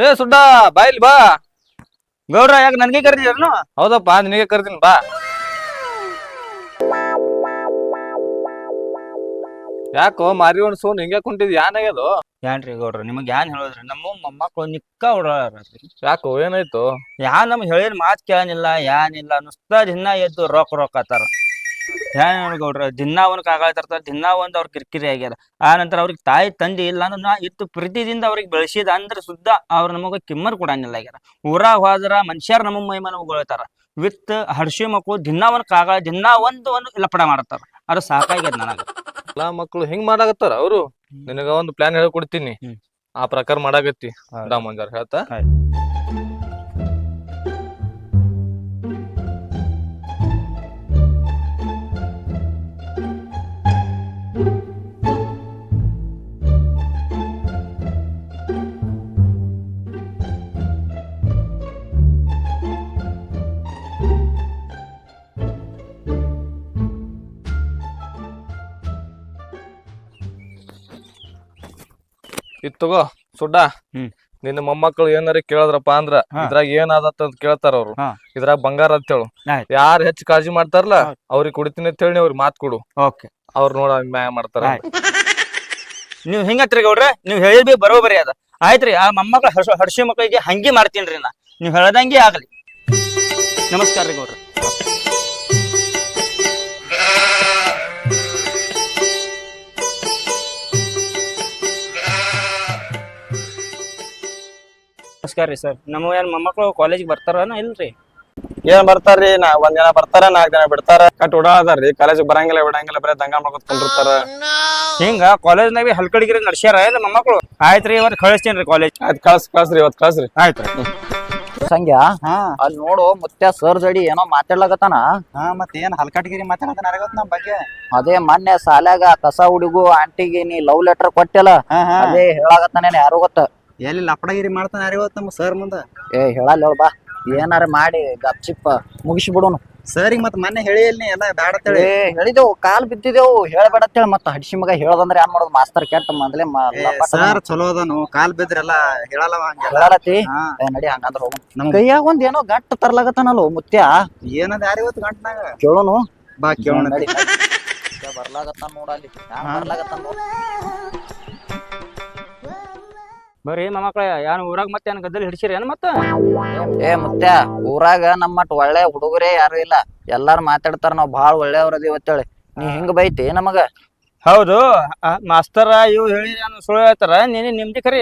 ಏ ಸುಡ್ಡ ಬಾ ಇಲ್ಲಿ ಬಾ. ಗೌಡ್ರ ಯಾಕೆ ನನ್ಗೆ ಕರ್ದಿದ್ರನು? ಹೌದಪ್ಪ ನಿನಗೆ ಕರ್ತೀನಿ ಬಾ. ಯಾಕೋ ಮಾರಿ ಒಣಸೋನ್ ಹಿಂಗೆ ಕುಂಟಿದ್ ಯಾನಾಗ್ಯದು? ಏನ್ರಿ ಗೌಡ್ರ ನಿಮಗ್ ಏನ್ ಹೇಳಿದ್ರಿ? ನಮ್ಮ ಮೊಮ್ಮಕ್ಳು ನಿಕ್ಕ ಓಡಾಡ್ರಿ. ಯಾಕೋ ಏನಾಯ್ತು? ನಮ್ ಹೇಳಿದ ಮಾತ್ ಕೇಳನಿಲ್ಲ ಏನಿಲ್ಲ ನುಸ್ತಾ ದಿನ ಎದ್ದು ರೊಕ್ಕ ಆತಾರ. ಏನ್ ಗೌಡ್ರ ದಿನಾ ಒಂದ್ ಕಾಗಾಳ ತರ್ತಾರ, ದಿನಾ ಒಂದ್ ಅವ್ರ ಕಿರಿಕಿರಿ ಆಗ್ಯಾರ. ಆ ನಂತರ ಅವ್ರಿಗೆ ತಾಯಿ ತಂದೆ ಇಲ್ಲ ಅಂದ್ರೆ ನಾ ಇತ್ತು ಪ್ರೀತಿದಿಂದ ಅವ್ರಿಗೆ ಬೆಳೆಸಿದ ಅಂದ್ರೆ ಸುದ್ದ ಅವ್ರ ನಮಗ ಕಿಮ್ಮರ್ ಕೊಡಂಗಿಲ್ಲ ಆಗ್ಯಾರ. ಊರಾಗ ಹೋದ್ರ ಮನುಷ್ಯರ ನಮ್ಮ ಮೈಮ ನಮಗೊಳ್ತಾರ. ವಿತ್ ಹಡ್ಸಿ ಮಕ್ಕಳು ದಿನಾ ಒಂದ್ ಕಾಗಾಳ ದಿನಾ ಒಂದು ಲಪಡ ಮಾಡ್ತಾರ. ಅದು ಸಾಕಾಗ್ಯದ ನನಗ. ಎಲ್ಲಾ ಮಕ್ಳು ಹಿಂಗ್ ಮಾಡಾಕತ್ತಾರ ಅವ್ರು. ನಿನಗ ಒಂದು ಪ್ಲಾನ್ ಹೇಳ್ಕೊಡ್ತೀನಿ, ಆ ಪ್ರಕಾರ ಮಾಡಾಕತ್ತಿ. ಮಂಜಾರ ಹೇಳ್ತಾ ಇತ್ತಗೋ ಸುಡ್ಡ. ನಿನ್ನ ಮೊಮ್ಮಕ್ಕಳು ಏನಾರ ಕೇಳದ್ರಪ್ಪ ಅಂದ್ರ ಇದ್ರಾಗ ಏನ್ ಆದತ್ತ ಅಂತ ಕೇಳ್ತಾರ ಅವ್ರು. ಇದ್ರಾಗ ಬಂಗಾರ ಅಂತ ಹೇಳು. ಯಾರು ಹೆಚ್ಚು ಕಾಳಜಿ ಮಾಡ್ತಾರಲ್ಲ ಅವ್ರಿಗೆ ಕುಡಿತೀನಿ ಅಂತ ಹೇಳಿ ಅವ್ರಿಗೆ ಮಾತ್ ಕೊಡು. ಅವ್ರು ನೋಡ ಮ್ಯಾಯ ಮಾಡ್ತಾರ. ನೀವ್ ಹಿಂಗತ್ರಿ ಗೌಡ್ರ, ನೀವ್ ಹೇಳಿದ್ವಿ ಬರೋಬರಿ ಅದ. ಆಯ್ತ್ರಿ, ಆ ಮೊಮ್ಮಕ್ಳ ಹಡ್ಸಿ ಮಕ್ಕಳಿಗೆ ಹಂಗೆ ಮಾಡ್ತೀನ್ರಿ ನಾ. ನೀವ್ ಹೇಳ್ದಂಗೆ ಆಗ್ಲಿ. ನಮಸ್ಕಾರ ರೀ ಗೌಡ್ರ. ನಮಸ್ಕಾರ ರೀ ಸರ್. ನಮ್ಮ ಏನ್ ಮೊಮ್ಮಕ್ಳು ಕಾಲೇಜಿಗೆ ಬರ್ತಾರನ ಇಲ್ರಿ? ಏನ್ ಬರ್ತಾರ್ರಿ, ಒಂದ್ ಜನ ಬರ್ತಾರ, 4 ಜನ ಬಿಡ್ತಾರ. ಕಟ್ ಓಡಾದಾರ್ರಿ, ಕಾಲೇಜ್ ಬರಂಗಿಲ್ಲ ಬಿಡಂಗಿಲ್ಲ, ಬರೀ ದಂಗ ಮಾಡ್ಕೊತ ಕುಂದಿರ್ತಾರ. ಹಿಂಗ ಕಾಲೇಜ್ನಾಗ ಹಲ್ಕಡಿಗಿರಿ ನಡ್ಸ್ಯಾರ ಮೊಮ್ಮಕ್ಳು. ಆಯ್ತ್ರಿ, ಇವತ್ತು ಕಳಿಸ್ತೇನ್ರಿ ಕಾಲೇಜ್. ಆಯ್ತು ಕಳ್ಸ್ರಿ, ಇವತ್ತು ಕಳ್ಸ್ರಿ. ಆಯ್ತ್ರಿ. ಸಂಗ್ಯಾ ಅಲ್ಲಿ ನೋಡು, ಮುತ್ಯ ಸರ್ ಜಡಿ ಏನೋ ಮಾತಾಡ್ಲಾಗತ್ತಾನ. ಮತ್ತೆ ಏನ್ ಹಲ್ಕಟ್ಗಿರಿ ಮಾತಾಡತಾನ ನಮ್ ಬಗ್ಗೆ? ಅದೇ ಮೊನ್ನೆ ಸಾಲ್ಯಾಗ ಕಸ ಹುಡುಗು ಆಂಟಿಗೆ ನೀ ಲವ್ ಲೆಟರ್ ಕೊಟ್ಟಿಲ್ಲ, ಅದೇ ಹೇಳಾಗತ್ತಾನೇನ ಯಾರು ಗೊತ್ತ? ಎಲ್ಲಿ ಲಪಡಗಿರಿ ಮಾಡ್ತಾನ ಯಾರಿಗೊತ್ತ ನಮ್ಮ ಸರ್ ಮುಂದ? ಹೇಳಲ್ಲ ಬಾ, ಏನಾರ ಮಾಡಿ ಗಪ್ಚಿಪ್ಪ ಮುಗಿಸಿ ಬಿಡೋನು. ಸರಿಗೆ ಮತ್ ಮೊನ್ನೆ ಹೇಳಿ ಎಲ್ಲ ಬ್ಯಾಡ ಹೇಳಿದೆವು, ಕಾಲ್ ಬಿದ್ದಿದೆವು, ಹೇಳಬೇಡತ್ತೇಳಿ. ಮತ್ತ ಹಡ್ಸಿ ಮಗ ಹೇಳದಂದ್ರೆ ಏನ್ ಮಾಡೋದು? ಮಾಸ್ತರ್ ಕೆಟ್ಟ ಮೊದ್ಲೇ ಸರ್ ಚಲೋ ಅದನು, ಕಾಲ್ ಬಿದ್ರೆಲ್ಲ ಹೇಳಲತ್ತಿ. ನಡಿ ಹಂಗಂದ್ರ ಹೋಗ. ನಮ್ ಕೈಯಾಗ ಒಂದ್ ಏನೋ ಗಂಟ್ ತರ್ಲಾಗತ್ತಾನಲ್ಲ ಮುತ್ಯ. ಏನದ ಯಾರಿಗೊತ್ತು ಗಂಟ್ನಾಗ? ಕೇಳೋನು ಬಾ, ಕೇಳೋಣ. ಬರ್ಲಾಗತ್ತಾನ ನೋಡಲ್ಲಿ, ಬರ್ಲಾಗತ್ತಾನ ನೋಡ. ಬರ್ರಿ ಮೊಮ್ಮಕ್ಳ, ಯಾನ್ ಊರಾಗ ಮತ್ತೆ ಏನ್ ಗದ್ದಲ್ ಹಿಡ್ಸಿರಿ ಏನ್ ಮತ್ತ? ಮುತ್ಯ, ಊರಾಗ ನಮ್ಮಟ್ ಒಳ್ಳೆ ಹುಡುಗರೇ ಯಾರು ಇಲ್ಲ. ಎಲ್ಲಾರು ಮಾತಾಡ್ತಾರ ನಾವ್ ಬಾಳ್ ಒಳ್ಳೆಯವ್ರದಿ ಇವತ್ತೇಳಿ. ನೀ ಹಿಂಗ ಬೈತಿ ನಮಗ? ಹೌದು, ಮಾಸ್ತರ ಇವ್ ಹೇಳಿ ಸುಳ್ಳು ಹೇಳ್ತಾರ, ನಿಮ್ದಿ ಖರಿ.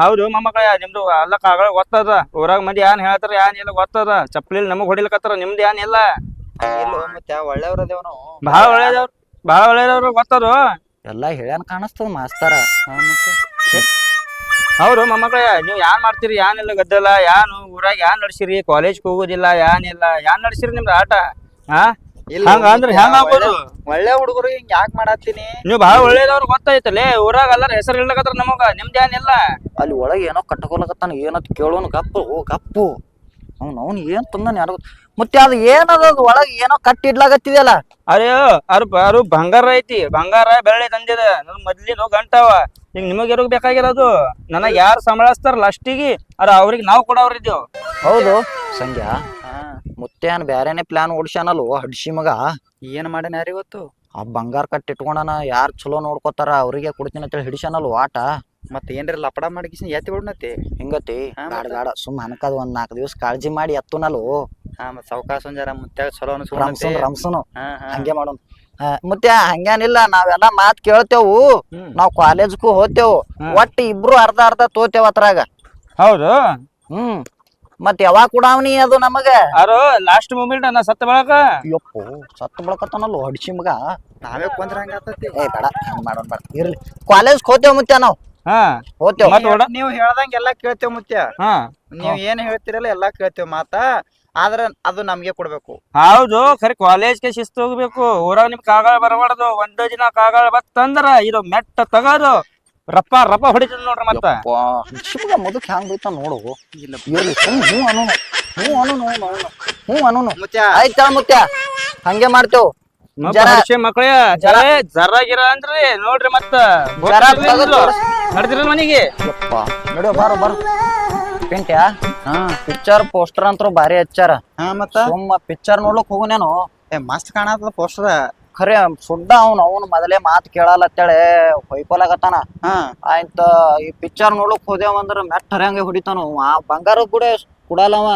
ಹೌದು ಮೊಮ್ಮಕ್ಳ, ನಿಮ್ದು ಎಲ್ಲ ಕಾಗಳ ಗೊತ್ತದ. ಊರಾಗ ಮಂದಿ ಏನ್ ಹೇಳ್ತಾರ ಏನ್ ಇಲ್ಲ ಗೊತ್ತದ. ಚಪ್ಪಲಿ ನಮಗ್ ಹೊಡಿಲಕತ್ತಾರ, ನಿಮ್ದು ಏನ್ ಇಲ್ಲ. ಒಳ್ಳೆಯವ್ರದೇವ್ ನಾವು, ಬಾಳ ಒಳ್ಳೇದವ್ರು ಗೊತ್ತದು. ಎಲ್ಲಾ ಹೇಳ್ಯಾನ ಕಾಣಿಸ್ತದ ಮಾಸ್ತರ. ಹೌದು ಮೊಮ್ಮಕ್ಳ, ನೀವ್ ಯಾನ್ ಮಾಡ್ತೀರಿ? ಏನಿಲ್ಲ ಗದ್ದಲ, ಯಾನು ಊರಾಗ ಯಾನ್ ನಡ್ಸಿರಿ? ಕಾಲೇಜ್ಗೆ ಹೋಗೋದಿಲ್ಲ, ಏನಿಲ್ಲ. ಯಾನ್ ನಡ್ಸಿರಿ ನಿಮ್ದು ಆಟ? ಹಂಗ ಅಂದ್ರೆ ಹೆಂಗ ಆಗ್ಬೋದು? ಒಳ್ಳೆ ಹುಡುಗರು ಹಿಂಗ್ ಯಾಕೆ ಮಾಡತ್ತೀನಿ? ನೀವ್ ಬಾಳ ಒಳ್ಳೇದವ್ರು ಗೊತ್ತೈತಲ್ಲೇ. ಊರಾಗ ಎಲ್ಲಾರ ಹೆಸರು ಇಡ್ಲಕತ್ತಾರ ನಮಗ, ನಿಮ್ದು ಏನಿಲ್ಲ. ಅಲ್ಲಿ ಒಳಗೆ ಏನೋ ಕಟ್ಕೊಲಕತ್ತಾನ, ಏನತ್ ಕೇಳೋನು. ಗಪ್ಪು ಅವ್ನು ಏನ್ ತಂದಾನ ಯಾರು? ಮತ್ತೆ ಅದು ಏನದ ಒಳಗೆ ಏನೋ ಕಟ್ಟಿ ಇಡ್ಲಾಗತ್ತಿದೆಯಲ್ಲ? ಅರು ಬಂಗಾರ ಐತಿ, ಬಂಗಾರ ಬೆಳ್ಳಿ ತಂದಿದ. ನನ್ ಮೊದ್ಲಿನ ಗಂಟವ. ಈಗ ನಿಮಗ್ ಇರೋಗ್ ಬೇಕಾಗಿರೋದು. ನನಗ್ ಯಾರು ಸಂಬಳಸ್ತಾರ ಲಾಸ್ಟಿಗೆ ಅವ್ರಿಗೆ ನಾವು ಕೊಡವ್ರಿದ್ದೇವ್. ಹೌದು ಸಂಗ್ಯಾ, ಮುತ್ಯಾನ್ ಬ್ಯಾರೇನೆ ಪ್ಲಾನ್ ಓಡ್ಸ್ಯಾನಲ್ವ ಹಡ್ಸಿ ಮಗ. ಏನ್ ಮಾಡ್ಯಾನ ಯಾರಿಗೊತ್ತು? ಆ ಬಂಗಾರ ಕಟ್ಟಿಟ್ಕೊಂಡನ, ಯಾರು ಚಲೋ ನೋಡ್ಕೋತಾರ ಅವ್ರಿಗೆ ಕೊಡ್ತೀನಿ ಅಂತೇಳಿ ಹಿಡಿಸ್ಯಾನಲ್ವ ಆಟ. ಮತ್ತೆ ಏನ್ರ ಲಪಡ ಮಾಡಿಕಿಸಿ ಎತ್ತಿ ಬಿಡ್ನತಿ ಹಿಂಗತಿ? ಗಾಡ ಸುಮ್ ಅನ್ಕದ್ ಒಂದ್ 4 ದಿವಸ ಕಾಳಜಿ ಮಾಡಿ ಎತ್ತುನಲ್ವ. ಮತ್ ಸಾವಕಾಶ ಜರ ಮುತ್ಯಾಗ ಚಲೋ ರಮ್ಸುನು ಹಂಗೆ ಮಾಡೋಣ. ಮುತ್ಯ ಹಂಗೇನಿಲ್ಲ, ನಾವೆಲ್ಲಾ ಮಾತ್ ಕೇಳ್ತೇವು. ನಾವ್ ಕಾಲೇಜ್ಗೂ ಹೋಗ್ತೇವು. ಒಟ್ಟು ಇಬ್ರು ಅರ್ಧ ಅರ್ಧ ತೋತೇವ್ ಅದ್ರಾಗ. ಹೌದು. ಮತ್ ಯಾವಾಗ ಕೊಡಾವ್ನಿ ಅದು ನಮಗ? ಲಾಸ್ಟ್ ಮೂಮೆಂಟ್ ನಾ ಸತ್ತ ಬಳಕ. ಯಪ್ಪು, ಸತ್ತ ಬಳಕತ್ತಾನಲ್ವ ಹಡ್ಸಿ ಮಗ. ನಾವೇ ಕೊಂದ್ರ ಹಂಗತಿ. ಬೇಡ, ಹಂಗ ಮಾಡೋಣ ಬೇಡ, ಇರ್ಲಿ. ಕಾಲೇಜ್ ಹೋಗ್ತೇವ್ ಮುತ್ಯ, ನಾವ್ ಹೋಗ್ತೇವ್. ನೀವ್ ಹೇಳ್ದಂಗ ಎಲ್ಲಾ ಕೇಳ್ತೇವ್ ಮುತ್ಯ. ನೀವ್ ಏನ್ ಹೇಳ್ತಿರಲ್ಲ ಎಲ್ಲಾ ಕೇಳ್ತೇವ್ ಮಾತಾ. ಆದ್ರ ಅದು ನಮ್ಗೆ ಕೊಡ್ಬೇಕು. ಹೌದು, ಖರೆ ಕಾಲೇಜ್ಗೆ ಶಿಸ್ತು ಹೋಗ್ಬೇಕು. ಊರಾಗ ನಿಮ್ ಕಾಗಾಳ ಬರಬಾರ್ದು. ಒಂದ್ ದಿನ ಕಾಗಾಳ ಬತ್ತಂದ್ರ ಇದು ಮೆಟ್ಟ ತಗೋದು ರಪ್ಪ ಹೊಡಿತದ ನೋಡ್ರಿ. ಮತ್ತ ಮುದಕ್ ಹ್ಯಾಂಗ್ ಬೈತ ನೋಡು. ಆಯ್ತಾ ಮುತ್ಯ, ಹಂಗೆ ಮಾಡ್ತೇವ್. ಮಕ್ಳ ಜರ ಗಿರ ಅಂದ್ರಿ ನೋಡ್ರಿ. ಮತ್ತ ನಡ್ದಿರ ಮನಿಗೆ. ನಡಿಯೋ ಬಾರು ಬಾರು ಪಿಂಟ್ಯಾ ಪಿಕ್ಚರ್ ಪೋಸ್ಟರ್ ಅಂತೂ ಭಾರಿ ಹಚ್ಚಾರ ಮತ್ತ ಸುಮ್ಮ ಪಿಕ್ಚರ್ ನೋಡ್ಲಕ್ ಹೋಗುನೇನು ಮಸ್ತ್ ಕಾಣತದ ಪೋಸ್ಟರ್. ಖರೆ ಸುಡ್ಡ ಅವನು ಮೊದಲೇ ಮಾತ್ ಕೇಳಲ್ಲತ್ತೇಳಿ ಹೊಯ್ಕೊಲಾಗತ್ತಾನ. ಆಯ್ತ ಈ ಪಿಕ್ಚರ್ ನೋಡ್ಲಕ್ ಹೋದೇವಂದ್ರ ಮೆಟ್ಟ ಹರ್ಯಾಂಗೆ ಹೊಡಿತಾನ ಆ ಬಂಗಾರ ಕೂಡ ಕುಡಲ್ಲವ.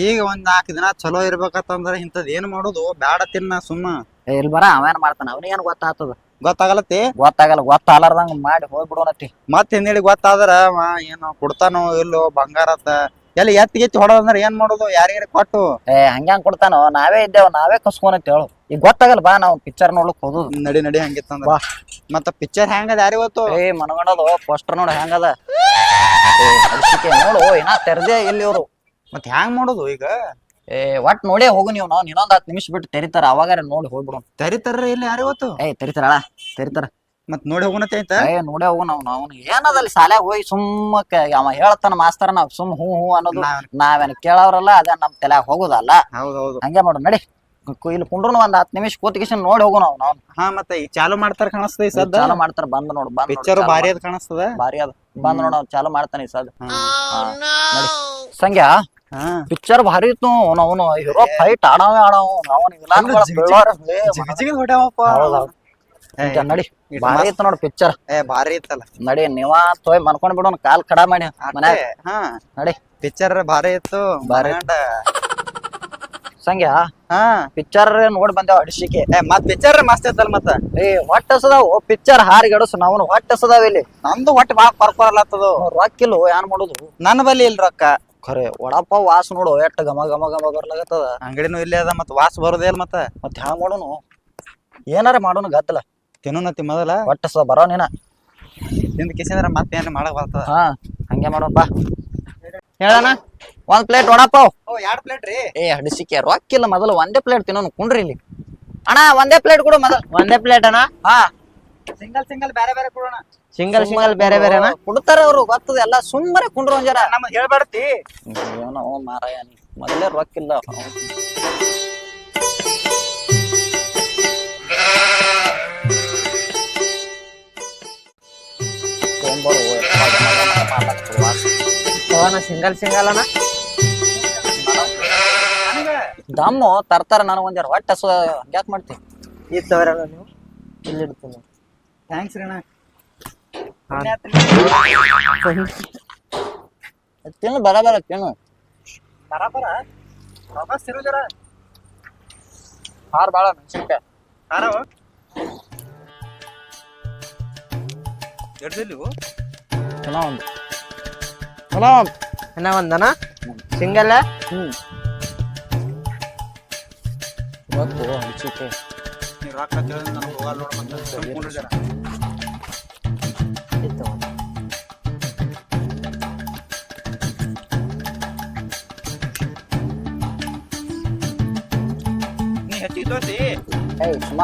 ಈಗ ಒಂದ್ 4 ದಿನ ಚಲೋ ಇರ್ಬೇಕಂದ್ರ ಇಂಥದ್ ಏನ್ ಮಾಡುದು ಬ್ಯಾಡ ತಿನ್ನ ಸುಮ್ಮ. ಇಲ್ಲಿ ಬರ ಅವೇನ್ ಮಾಡ್ತಾನ ಅವನಿಗೇನ್ ಗೊತ್ತಾಗ್ತದ? ಗೊತ್ತಾಗಲತ್ತಿ ಗೊತ್ತಾಗಲಾರ್ದಂಗ ಮಾಡಿ ಹೋಗ್ಬಿಡೋನತ್ತಿ. ಮತ್ ಹಿಂದೇಳಿ ಗೊತ್ತಾದ್ರ ಏನು ಕೊಡ್ತಾನೋ ಇಲ್ಲೋ ಬಂಗಾರತ್ತ ಎಲ್ಲ ಎತ್ತಿ ಹೊಡೋದಂದ್ರ ಏನ್ ಮಾಡುದು ಯಾರಿಗಾರ ಕೊಟ್ಟು. ಹಂಗ್ಯಾಂಗ್ ಕೊಡ್ತಾನೋ ನಾವೇ ಇದ್ದೇವ್ ನಾವೇ ಕಸ್ಕೊನತ್ ಹೇಳು. ಈಗ ಗೊತ್ತಾಗಲ್ಲ ಬಾ ನಾವ್ ಪಿಕ್ಚರ್ ನೋಡ್ಲಕ್ ಹೋಗುದು. ನಡಿ ಹಂಗಿತ್ತಂದ್ರ ಮತ್ತ ಪಿಕ್ಚರ್ ಹೆಂಗದ ಯಾರಿ ಗೊತ್ತು? ಮನಗಣದು ಪೋಸ್ಟರ್ ನೋಡ ಹೆಂಗದ ನೋಡು ಏನ ತೆರ್ದೇ ಇಲ್ಲಿ ಇವ್ರು. ಮತ್ ಹೆಂಗ್ ಮಾಡುದು ಈಗ? ಒಟ್ ನೋಡೇ ಹೋಗು ನೀವು. ನಾವ್ ಇನ್ನೊಂದ್ 10 ನಿಮಿಷ ಬಿಟ್ಟು ತೆರಿತಾರ ಅವಾಗ ನೋಡಿ ಹೋಗ್ಬಿಡು. ತೆರಿತಾರ ಇಲ್ಲಿ ಯಾರಿ ಗೊತ್ತು? ತೆರಿತಾರ ತೆರಿತಾರ. ಮತ್ ನೋಡಿ ಹೋಗುನತಿ ಆಯ್ತಾ? ನೋಡೇ ಹೋಗು ನಾವು ಏನದಲ್ಲಿ ಶಾಲ್ಯಾಗ ಹೋಗಿ ಸುಮ್ಮಕ್ಕ ಅವ ಹೇಳ್ತಾನ ಮಾಸ್ತರ ನಾವ್ ಸುಮ್ ಹೂ ಅನ್ನೋದು ನಾವೇನ್ ಕೇಳವ್ರಲ್ಲ ಅದ ನಮ್ ತಲ್ಯಾಗ ಹೋಗುದಲ್ಲ. ಹೌದೌದು ಹಂಗೆ ಮಾಡು ನಡಿ. ಇಲ್ಲಿ ಕುಂಡ್ರು ಒಂದ್ 10 ನಿಮಿಷ ಕೂತ್ಕಿಶನ್ ನೋಡಿ ಹೋಗು ನಾವು. ಮತ್ತೆ ಈಗ ಚಾಲು ಮಾಡ್ತಾರ ಕಾಣಿಸ್ತದ ಈ ಸದ್ದ. ಚಾಲು ಮಾಡ್ತಾರ ಬಂದ್ ನೋಡು. ಪಿಕ್ಚರ್ ಭಾರಿ ಅದ ಕಾಣಿಸ್ತದ. ಭಾರಿ ಅದ ಬಂದ್ ನೋಡ ಚಾಲು ಮಾಡ್ತಾನೆ ಈ ಸದ್. ಸಂಗ್ಯಾ ಪಿಕ್ಚರ್ ಭಾರಿ ಇತ್ತು. ಅವನು ಹೀರೋ ಫೈಟ್ ಆಡವ ನಡಿ ಭಾರಿ ಇತ್ತು ನೋಡ್ ಪಿಕ್ಚರ್. ಭಾರಿ ಇತ್ತಲ್ಲ ನಡಿ ನೀವ ತೋಯ್ ಮನ್ಕೊಂಡ್ ಬಿಡೋನ್ ಕಾಲ್ ಕಡ ಮಾಡಿ ಮನ್ಯಾಗ. ನಡಿ ಪಿಕ್ಚರ್ ಭಾರಿ ಇತ್ತು. ಭಾರಿ ಸಂಗ್ಯಾ ಪಿಕ್ಚರ್ ನೋಡ್ ಬಂದೇವ್ ಅಡಿಸಿಕೆ. ಮತ್ ಪಿಕ್ಚರ್ ಮಸ್ತ್ ಇತ್ತಲ್ಲ ಮತ್ತ. ಹೊಟ್ಟೆ ಹಸದಾವ್ ಪಿಕ್ಚರ್ ಹಾರಿಗಡಸು ನಾವು ಹೊಟ್ಟೆ ಹಸದಾವ್ ಇಲ್ಲಿ. ನಮ್ದು ಹೊಟ್ಟೆ ಬಾಳ ಕೊರ್ಕೊರಲ್ಲತ್ತದು. ರೊಕ್ಕಿಲ್ಲು ಏನ್ ಮಾಡುದು? ನನ್ನ ಬಲ್ಲಿ ಇಲ್ ರೊಕ್ಕ. ಖರೆ ವಡಾಪಾವ್ ವಾಸ ನೋಡು ಎಷ್ಟ್ ಘಮ ಘಮ ಘಮ ಬರ್ಲಾಗತ್ತದ. ಅಂಗಡಿನೂ ಇಲ್ಲೇ ಅದ ಮತ್ ವಾಸ ಬರೋದೇ ಇಲ್ಲ. ಮತ್ ಹ್ಯಾಂಗ ಮಾಡೋನು? ಏನಾರ ಮಾಡೋನು ಗದ್ದಲ ತಿನ್ನೋನತಿ ಮೊದಲ ಹೊಟ್ಟೆ ಹಸದ ಬರೋ ನೀನ ತಿಂದ ಕಿಸಿಂದ್ರ ಮತ್ತೇನ್ ಮಾಡಕ್ ಬರ್ತದ. ಹಂಗೆ ಮಾಡೋಣ ಬಾ. ಹೇಳಣ 1 ಪ್ಲೇಟ್ ವಡಾಪಾವ್. 2 ಪ್ಲೇಟ್ ರೀ. ಹಡಿಸಿಕೆ ರೊಕ್ಕಿಲ್ಲ ಮೊದಲು ಒಂದೇ ಪ್ಲೇಟ್ ತಿನ್ನೋನು ಕುಂಡ್ರಿ ಇಲ್ಲಿ. ಅಣ್ಣ ಒಂದೇ ಪ್ಲೇಟ್ ಕೊಡು ಮೊದಲು. ಒಂದೇ ಪ್ಲೇಟ್ ಅಣ್ಣ? ಸಿಂಗಲ್ ಬೇರೆ ಬೇರೆ ಕೊಡೋಣ. ಸಿಂಗಲ್ ಬೇರೆ ಬೇರೆ ಅಣ್ಣ ಕೊಡ್ತಾರ ಅವ್ರು ಗೊತ್ತದ ಎಲ್ಲ. ಸುಮ್ಮನೆ ಕುಂಡ್ರು ಒಂಜಾರ ನಮಗ್ ಹೇಳ್ಬಾರ್ತಿ. ಏನೋ ಮಾರಾಯ ಮೊದಲೇ ರೊಕ್ಕಿಲ್ಲ. ಸಿಂಗಲ್ ಅಣ್ಣ ದಮ್ಮು ತರ್ತಾರ ನನಗ್ ಒಂಜಾರ ಹೊಟ್ಟೆ ಹಸು ಹಂಗ್ಯಾಕ್ ಮಾಡ್ತಿ? ಇತ್ತವರಲ್ಲ ನೀವು ಇಲ್ಲಿ ಇಡ್ತೀನಿ. ಥ್ಯಾಂಕ್ಸ್ ರೀ ಅಣ್ಣ. ತಿನ್ನು ಬರಬರ ತಿನ್ನು. ಬರಾಬರ ವಾಪಸ್ ತಿರು ಜರ. ಹಾರ್ ಬಾಳ ಮೆಣಸಿನ್ಕಾಯಿ ಹಾರವ ಎಡ್ದಿಲ್ಲಿವು ಚಲೋ ಒಂದು ಇನ್ನ ಒಂದನ ಸಿಂಗಲ್. ಗೊತ್ತು ಮೆಣಸಿನ್ಕಾಯಿ ನೀ ರೊಕ್ಕ ಕೇಳಿದ್ರೆ ನನಗೆ ಹೋಗಲ್ಲ ನೋಡ. ಮತ್ತೆ ಸುಮ್ಕೊಂಡ್ರು ಜರ. ನೀ ಹೆಚ್ಚಿಗೆ ತೋರಿಸಿ ಸುಮ್ಮ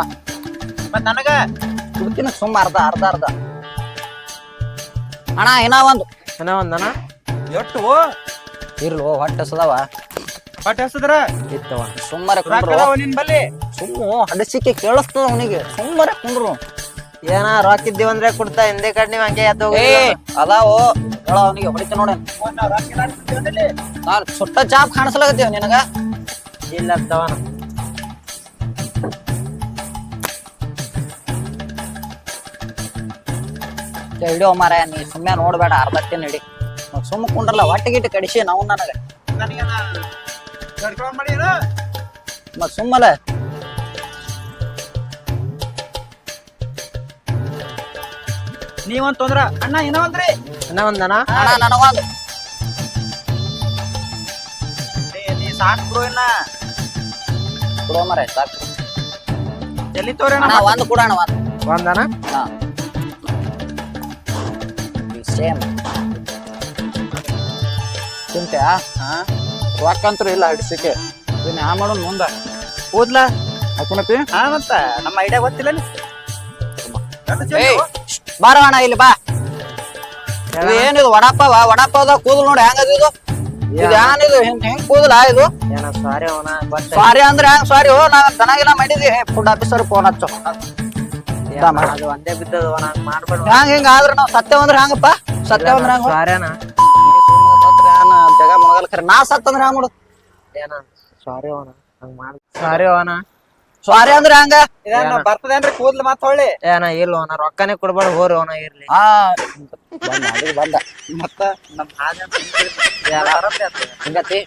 ಮತ್ ನನಗ ಕುಡ್ತೀನಿ ಸುಮ್ಮ ಅರ್ಧ ಅಣ್ಣ ಇನ್ನ ಒಂದನ ಎಷ್ಟು ಇರ್ಲು ಹೊಟ್ಟೆ ಹಸದವ. ಹೊಟ್ಟೆ ಹಸದ್ರ ಇತ್ತವ ಸುಮ್ಮನೆ ರೊಕ್ಕ ನಿನ್ ಬಲ್ಲಿ. ಸುಮ್ಮು ಹಡಸಿಕೆ ಕೇಳಿಸ್ತದ ಅವನಿಗೆ. ಸುಮ್ಮನೆ ಕುಂಡ್ರು. ಏನ ರೊಕ್ಕ ಇದ್ದೀವಂದ್ರೆ ಕೊಡ್ತಾ ಹಿಂದೆ ಕಡೆ ನೀವ್ ಹಂಗೆ ಎದ್ದು ಅದಾವು ಹೇಳ ಅವನಿಗೆ ಹೊಡಿತ ನೋಡ. ನಾನ್ ಸುಟ್ಟ ಚಾಪ್ ಕಾಣಿಸ್ಲಾಗತ್ತೀವ ನಿನಗ. ಇಲ್ಲ ತವನ ಹಿಡಿಯೋ ಮಾರ ನೀ ಸುಮ್ಮನೆ ನೋಡ್ಬೇಡ. ಅರ್ಧಕ್ಕೆ ನಡಿ ಸುಮ್ಮ ಕುಂಡ್ರಲ್ಲ ಹೊಟ್ಟೆಗಿಟ್ಟು ಕಡಿಸಿ ನಾವು ನನಗ ಮತ್ ಸುಮ್ಮಲ ನೀವಂತ ತೊಂದ್ರ ಅಣ್ಣ ಏನವಂದ್ರಿ? ಇನ್ನ ಒಂದನ ಅಣ್ಣ ನನಗೊಂದು ನೀ ಸಾಕು ಬ್ರೋ. ಇನ್ನ ಕೊಡೋ ಮರ ಸಾಕು. ಎಲ್ಲಿ ತೋರಿ ಅಣ್ಣ ಒಂದು ಕೊಡೋಣ ಒಂದನ. ಸೇಮ್ ತಿಂತ್ಯಾ? ರೊಕ್ಕಂತೂ ಇಲ್ಲ ಹಡಿಸಿಕೆ. ಇದನ್ನ ಯಾ ಮಾಡೋಣ ಮುಂದ ಓದ್ಲ ಹಾಕೊಳತಿ. ಮತ್ತ ನಮ್ಮ ಐಡಿಯಾ ಗೊತ್ತಿಲ್ಲ. ಬಾರ ಅಣ್ಣ ಇಲ್ಲಿ ಬಾ. ಏನಿದು ವಡಾಪಾವದ ಕೂದಲು ನೋಡಿ ಹೆಂಗದ ಇದು? ಇದು ಏನಿದು ಹೆಂಗ್ ಕೂದಲ ಇದು? ಏನ ಸಾರಿ ಅವನ ಸಾರಿ ಅಂದ್ರೆ ಹೆಂಗ್ ಸಾರಿ? ನಾ ದನಗಿನ ಮಾಡಿದಿ ಫುಡ್ ಆಫೀಸರ್ ಫೋನ್ ಹಚ್ಚು. ಅದು ಒಂದೇ ಬಿದ್ದದ ಹಂಗ ಮಾಡ್ಬೇಡ ಹಿಂಗ ಆದ್ರ ನಾವ್ ಸತ್ತೇವಂದ್ರ ಹಂಗಪ್ಪ ಸತ್ತೇವಂದ್ರ ಹಂಗ ಸಾರ್ಯಾನ ಜಗ ಮುಳಗಲ್ ಖರೆ ನಾ ಸತ್ತಂದ್ರ ಹಂಗ ನೋಡು ಏನ ಸಾರಿ ಅವನ ಹಂಗ ಮಾಡ ಸಾರಿ ಅವನ ಸ್ವಾರಿ ಅಂದ್ರ ಹಂಗ ಬರ್ತದೇನ್ರಿ ಕೂದ್ಲು ಮತ್ತ ಹೊಳ್ಳಿ ಏನ ಇಲ್ಲ ಅವನ ರೊಕ್ಕನೇ ಕೊಡ್ಬೇಡ ಹೋರಿ ಅವನ ಇರ್ಲಿ ಬಂದ ಮತ್ತ ನಮ್ ಹಿಂಗತಿ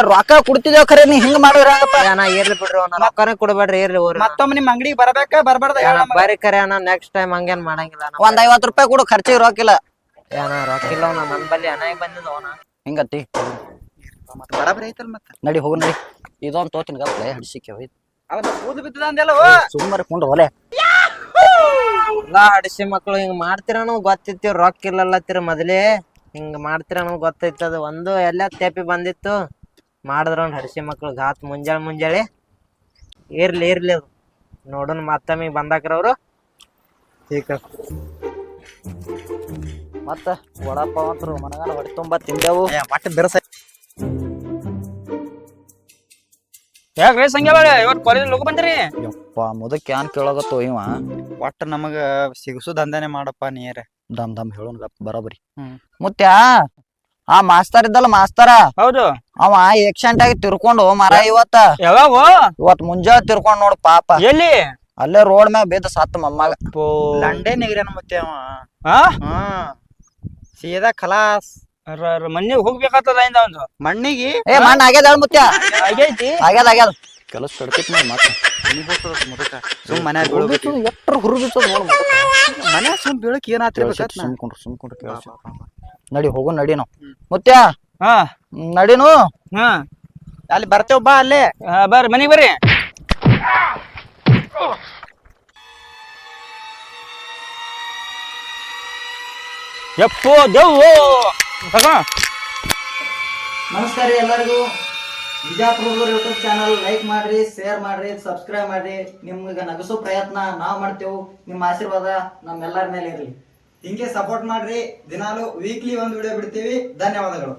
ರೊಕ್ಕ ಕೊಡ್ತಿದೇವ್ ಖರೆ ನೀ ಹಿಂಗ ಮಾಡಿದ್ರ ಹಂಗಪ್ಪ ಏನ ಇರ್ಲಿ ಬಿಡ್ರಿ ಅವನ ರೊಕ್ಕನೇ ಕೊಡ್ಬೇಡ್ರಿ ಇರ್ಲಿ ಹೋರಿ ಮತ್ತೊಮ್ಮೆ ನಿಮ್ ಅಂಗಡಿಗೆ ಬರಬೇಕ ಬರ್ಬಾರ್ದ ಬರೀ ಕರೆ ಅಣ್ಣ ನೆಕ್ಸ್ಟ್ ಟೈಮ್ ಹಂಗೇನ್ ಮಾಡಂಗಿಲ್ಲ ಅಣ್ಣ. ಒಂದ್ 50 ರೂಪಾಯಿ ಕೊಡು ಖರ್ಚಿಗೆ ರೊಕ್ಕಿಲ್ಲ ಏನ ರೊಕ್ಕಿಲ್ಲ ಅವನ ನನ್ ಬಲ್ಲಿ ಅನಾಗಿ ಬಂದಿದ್ದ ಅವನ ಹಿಂಗತಿ ಬರಾಬರಿ ಐತಲ್ ಮತ್ತ ನಡಿ ಹೋಗು ನಡಿ ಇದೊಂದ್ ತೋತಿನ ಗಪ್ಲೆ ಹಡ್ಸಿಕೆ ಹೋಯ್ತು ಅವನ ಕೂದ್ಲು ಬಿದ್ದದ ಅಂದೆಲ್ಲ ಸುಮ್ಮನೆ ಕೊಂಡು ಹೊಲೆ ಎಲ್ಲಾ ಹಡಿಸಿ ಮಕ್ಳು ಹಿಂಗ್ ಮಾಡ್ತಿರನು ಗೊತ್ತಿತ್ತು ರೊಕ್ಕ ಇಲ್ಲಲ್ಲತ್ತಿರ ಮೊದಲೇ ಹಿಂಗ್ ಮಾಡ್ತಿರನು ಗೊತ್ತೈತದ ಒಂದು ಎಲ್ಲ ತೇಪಿ ಬಂದಿತ್ತು ಮಾಡಿದ್ರ ಒಂದ್ ಹಡಿಸಿ ಮಕ್ಳು ಘಾತ್ ಮುಂಜಾಳೆ ಇರ್ಲಿ ಅದು ನೋಡೋಣ ಮತ್ತೊಮ್ಮೆ ಬಂದಾಕ್ರ ಅವ್ರು ಮತ್ತ ವಡಾಪಾವ್ ಅಂತರು ಮನಗಾನ ಹೊಡಿ ತುಂಬಾ ತಿಂದೆವು ಮಟ್ಟ ಬೆರಸ ಯಾಕ್ರಿ ಸಂಖ್ಯಾ ಬಾಳೆ ಇವತ್ತು ಕಾಲೇಜ್ ಲೋಕ ಬಂದ್ರಿ ಯಪ್ಪ ಮುದಕ್ ಏನ್ ಕೇಳಾಗತ್ತೋ ಇವ ಒಟ್ಟ ನಮಗ ಸಿಗಸು ದಂಧೆನೆ ಮಾಡಪ್ಪ ನೀರ ದಮ್ ಹೇಳೋನ್ ಗಪ್ ಬರೋಬರಿ ಹ್ಮ್. ಮುತ್ಯ ಆ ಮಾಸ್ತರ್ ಇದ್ದಲ್ಲ ಮಾಸ್ತರ ಹೌದು ಅವ ಆಕ್ಸಿಡೆಂಟ್ ಆಗಿ ತಿರ್ಕೊಂಡು ಮರ ಇವತ್ ಮುಂಜಾನೆ ತಿರ್ಕೊಂಡ್ ನೋಡು ಪಾಪ ಎಲ್ಲಿ ಅಲ್ಲೇ ರೋಡ್ ಮ್ಯಾಗ ಬಿದ್ದ ಸತ್ತ ಮೊಮ್ಮಗ ಲಂಡೆ ನಿಗ್ರನ ಮತ್ತೆ ಅವ ಹಾ ಸೀದಾ ಖಲಾಸ್ ಮನೆಗೆ ಹೋಗ್ಬೇಕಾಗ್ತದ ಇಂದ ಒಂದು ಮಣ್ಣಿಗೆ ಏ ಮಣ್ಣ ಆಗ್ಯದ ಹೇಳ ಮುತ್ಯ ಆಗೈತಿ ಆಗ್ಯದ ಕೆಲಸ ತಡ್ತಿತ್ ನೋಡಿ ಮತ್ತೆ ಮುದಕ ಸುಮ್ ಮನ್ಯಾಗ ಬೀಳ್ಬೇಕು ಎಟ್ರ ಹುರು ಬಿಚ್ಚೋದು ನೋಡು ಮನ್ಯಾಗ ಸುಮ್ ಬೀಳಕ್ ಏನ್ ಆತಿರ್ಬೇಕತ್ ಸುಮ್ಕೊಂಡ್ರು ಕೇಳಿಸ್ ನಡಿ ಹೋಗು ನಡಿ ನಾವು ಮುತ್ಯ ಹಾ ನಡಿನು ಹಾ ಅಲ್ಲಿ ಬರ್ತೇವ್ ಬಾ ಅಲ್ಲೇ ಬರ್ರಿ ಮನೆಗೆ ಬರ್ರಿ ಯಪ್ಪೋ ದೇವು ನಮಸ್ಕಾರ ಎಲ್ಲರಿಗೂ ವಿಜಾಪುರದ ಯೂಟ್ಯೂಬ್ ಚಾನಲ್ ಲೈಕ್ ಮಾಡ್ರಿ ಶೇರ್ ಮಾಡ್ರಿ ಸಬ್ಸ್ಕ್ರೈಬ್ ಮಾಡ್ರಿ ನಿಮ್ಗೆ ನಗಸೋ ಪ್ರಯತ್ನ ನಾವ್ ಮಾಡ್ತೇವೆ ನಿಮ್ಮ ಆಶೀರ್ವಾದ ನಮ್ಮೆಲ್ಲರ ಮೇಲೆ ಇರಲಿ ಹಿಂಗೆ ಸಪೋರ್ಟ್ ಮಾಡ್ರಿ ದಿನಾಲು ವೀಕ್ಲಿ ಒಂದ್ ವಿಡಿಯೋ ಬಿಡ್ತೀವಿ ಧನ್ಯವಾದಗಳು